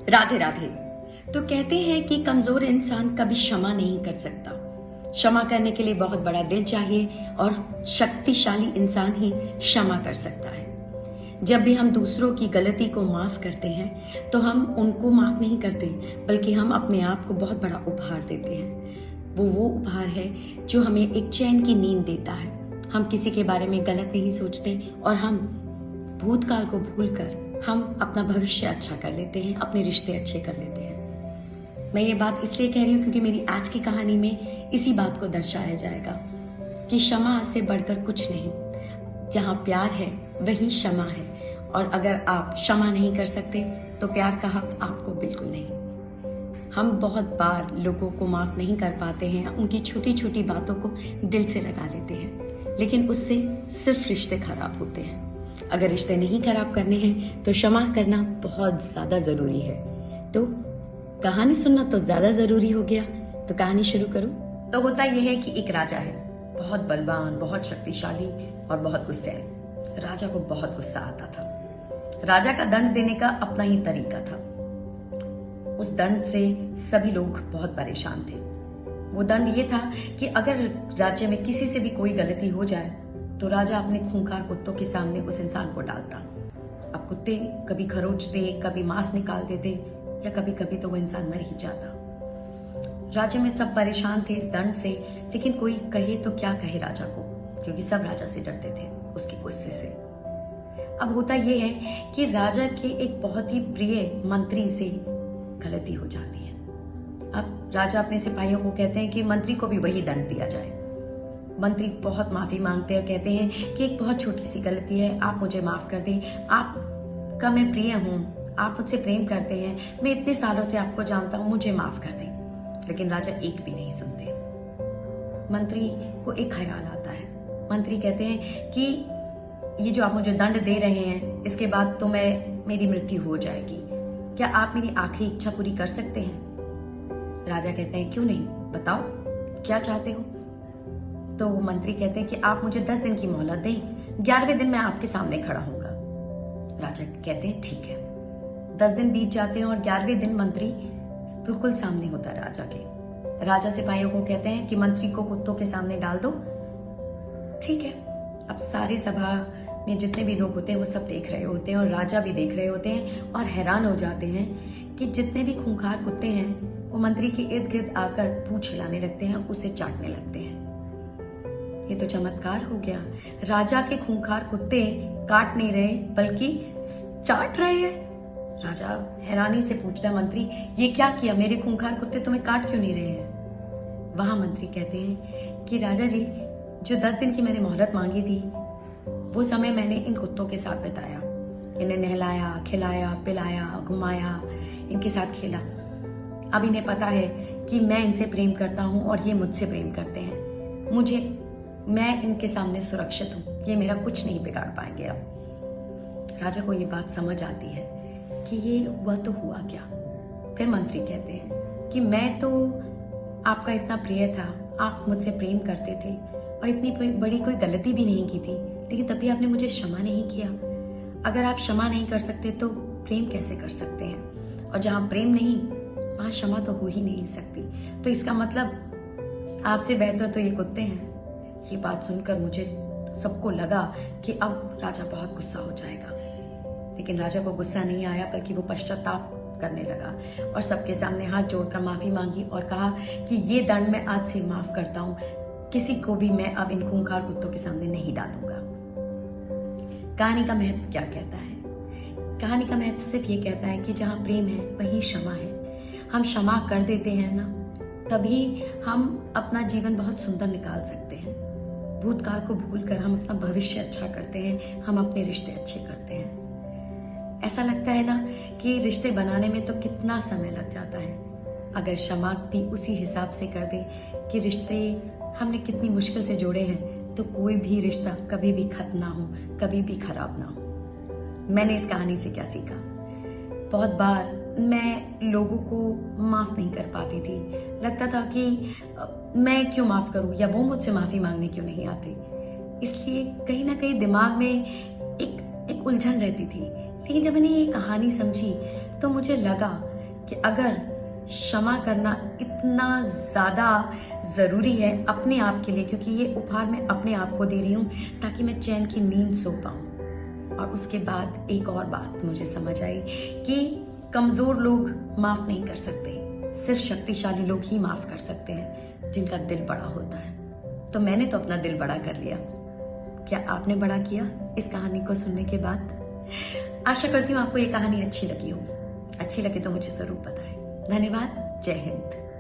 राधे राधे। तो कहते हैं कि कमजोर इंसान कभी क्षमा नहीं कर सकता। क्षमा करने के लिए बहुत बड़ा दिल चाहिए और शक्तिशाली इंसान ही क्षमा कर सकता है। जब भी हम दूसरों की गलती को माफ करते हैं तो हम उनको माफ नहीं करते, बल्कि हम अपने आप को बहुत बड़ा उपहार देते हैं। वो उपहार है जो हमें एक चैन की नींद देता है। हम किसी के बारे में गलत नहीं सोचते और हम भूतकाल को भूलकर हम अपना भविष्य अच्छा कर लेते हैं, अपने रिश्ते अच्छे कर लेते हैं। मैं ये बात इसलिए कह रही हूँ क्योंकि मेरी आज की कहानी में इसी बात को दर्शाया जाएगा कि क्षमा से बढ़कर कुछ नहीं। जहाँ प्यार है वही क्षमा है, और अगर आप क्षमा नहीं कर सकते तो प्यार का हक आपको बिल्कुल नहीं। हम बहुत बार लोगों को माफ नहीं कर पाते हैं, उनकी छोटी छोटी बातों को दिल से लगा लेते हैं, लेकिन उससे सिर्फ रिश्ते खराब होते हैं। अगर रिश्ते नहीं खराब करने हैं तो क्षमा करना बहुत ज्यादा जरूरी है। तो कहानी सुनना तो ज्यादा जरूरी हो गया, तो कहानी शुरू करो। तो होता यह है कि एक राजा है, बहुत बलवान, बहुत शक्तिशाली और बहुत गुस्सैल। राजा को बहुत गुस्सा आता था। राजा का दंड देने का अपना ही तरीका था। उस दंड से सभी लोग बहुत परेशान थे। वो दंड ये था कि अगर राज्य में किसी से भी कोई गलती हो जाए तो राजा अपने खूंखार कुत्तों के सामने उस इंसान को डालता। अब कुत्ते कभी खरोचते, कभी मांस निकाल देते, या कभी कभी तो वो इंसान मर ही जाता। राज्य में सब परेशान थे इस दंड से, लेकिन कोई कहे तो क्या कहे राजा को, क्योंकि सब राजा से डरते थे, उसके गुस्से से। अब होता यह है कि राजा के एक बहुत ही प्रिय मंत्री से गलती हो जाती है। अब राजा अपने सिपाहियों को कहते हैं कि मंत्री को भी वही दंड दिया जाए। मंत्री बहुत माफी मांगते हैं और कहते हैं कि एक बहुत छोटी सी गलती है, आप मुझे माफ कर दें। आपका मैं प्रिय हूँ, आप मुझसे प्रेम करते हैं, मैं इतने सालों से आपको जानता हूँ, मुझे माफ कर दें। लेकिन राजा एक भी नहीं सुनते। मंत्री को एक ख्याल आता है। मंत्री कहते हैं कि ये जो आप मुझे दंड दे रहे हैं, इसके बाद तो मेरी मृत्यु हो जाएगी। क्या आप मेरी आखिरी इच्छा पूरी कर सकते हैं? राजा कहते हैं क्यों नहीं, बताओ क्या चाहते हो। तो वो मंत्री कहते हैं कि आप मुझे 10 दिन की मोहलत दें, 11वें दिन मैं आपके सामने खड़ा होऊंगा। राजा कहते हैं ठीक है। 10 दिन बीत जाते हैं और 11वें दिन मंत्री बिल्कुल सामने होता है राजा के। राजा सिपाहियों को कहते हैं कि मंत्री को कुत्तों के सामने डाल दो। ठीक है। अब सारे सभा में जितने भी लोग होते हैं वो सब देख रहे होते हैं और राजा भी देख रहे होते हैं और हैरान हो जाते हैं कि जितने भी खूंखार कुत्ते हैं वो मंत्री के इर्द गिर्द आकर पूंछ हिलाने लगते हैं, उसे चाटने लगते हैं। ये तो चमत्कार हो गया। राजा के खूंखार कुत्ते काट नहीं रहे बल्कि चाट रहे हैं। राजा हैरानी से पूछता है मंत्री, ये क्या किया, मेरे खूंखार कुत्ते तुम्हें काट क्यों नहीं रहे हैं? वहां मंत्री कहते हैं कि राजा जी, जो 10 दिन की मैंने मोहलत मांगी थी वो समय मैंने इन कुत्तों के साथ बिताया। इन्हें नहलाया, खिलाया, पिलाया, घुमाया, इनके साथ खेला। अब इन्हें पता है कि मैं इनसे प्रेम करता हूं और ये मुझसे प्रेम करते हैं। मैं इनके सामने सुरक्षित हूं, ये मेरा कुछ नहीं बिगाड़ पाएंगे। अब राजा को ये बात समझ आती है कि ये हुआ तो हुआ क्या। फिर मंत्री कहते हैं कि मैं तो आपका इतना प्रिय था, आप मुझसे प्रेम करते थे और इतनी बड़ी कोई गलती भी नहीं की थी, लेकिन तभी आपने मुझे क्षमा नहीं किया। अगर आप क्षमा नहीं कर सकते तो प्रेम कैसे कर सकते हैं? और जहां प्रेम नहीं वहां क्षमा तो हो ही नहीं सकती। तो इसका मतलब आपसे बेहतर तो ये कुत्ते हैं। ये बात सुनकर मुझे सबको लगा कि अब राजा बहुत गुस्सा हो जाएगा, लेकिन राजा को गुस्सा नहीं आया बल्कि वो पश्चाताप करने लगा और सबके सामने हाथ जोड़कर माफी मांगी और कहा कि ये दंड मैं आज से माफ करता हूं, किसी को भी मैं अब इन खूंखार कुत्तों के सामने नहीं डालूंगा। कहानी का महत्व क्या कहता है? कहानी का महत्व सिर्फ ये कहता है कि जहां प्रेम है वहीं क्षमा है। हम क्षमा कर देते हैं ना, तभी हम अपना जीवन बहुत सुंदर निकाल सकते हैं। भूतकाल को भूलकर हम अपना भविष्य अच्छा करते हैं, हम अपने रिश्ते अच्छे करते हैं। ऐसा लगता है ना कि रिश्ते बनाने में तो कितना समय लग जाता है। अगर क्षमा भी उसी हिसाब से कर दे कि रिश्ते हमने कितनी मुश्किल से जोड़े हैं, तो कोई भी रिश्ता कभी भी खत्म ना हो, कभी भी खराब ना हो। मैंने इस कहानी से क्या सीखा? बहुत बार मैं लोगों को माफ नहीं कर पाती थी। लगता था कि मैं क्यों माफ करूं, या वो मुझसे माफी मांगने क्यों नहीं आते। इसलिए कहीं ना कहीं दिमाग में एक उलझन रहती थी। लेकिन जब मैंने ये कहानी समझी तो मुझे लगा कि अगर क्षमा करना इतना ज़्यादा ज़रूरी है अपने आप के लिए, क्योंकि ये उपहार मैं अपने आप को दे रही हूँ ताकि मैं चैन की नींद सो पाऊँ। और उसके बाद एक और बात मुझे समझ आई कि कमज़ोर लोग माफ़ नहीं कर सकते, सिर्फ शक्तिशाली लोग ही माफ़ कर सकते हैं, जिनका दिल बड़ा होता है। तो मैंने तो अपना दिल बड़ा कर लिया। क्या आपने बड़ा किया इस कहानी को सुनने के बाद? आशा करती हूँ आपको ये कहानी अच्छी लगी होगी। अच्छी लगे तो मुझे ज़रूर बताएं। धन्यवाद। जय हिंद।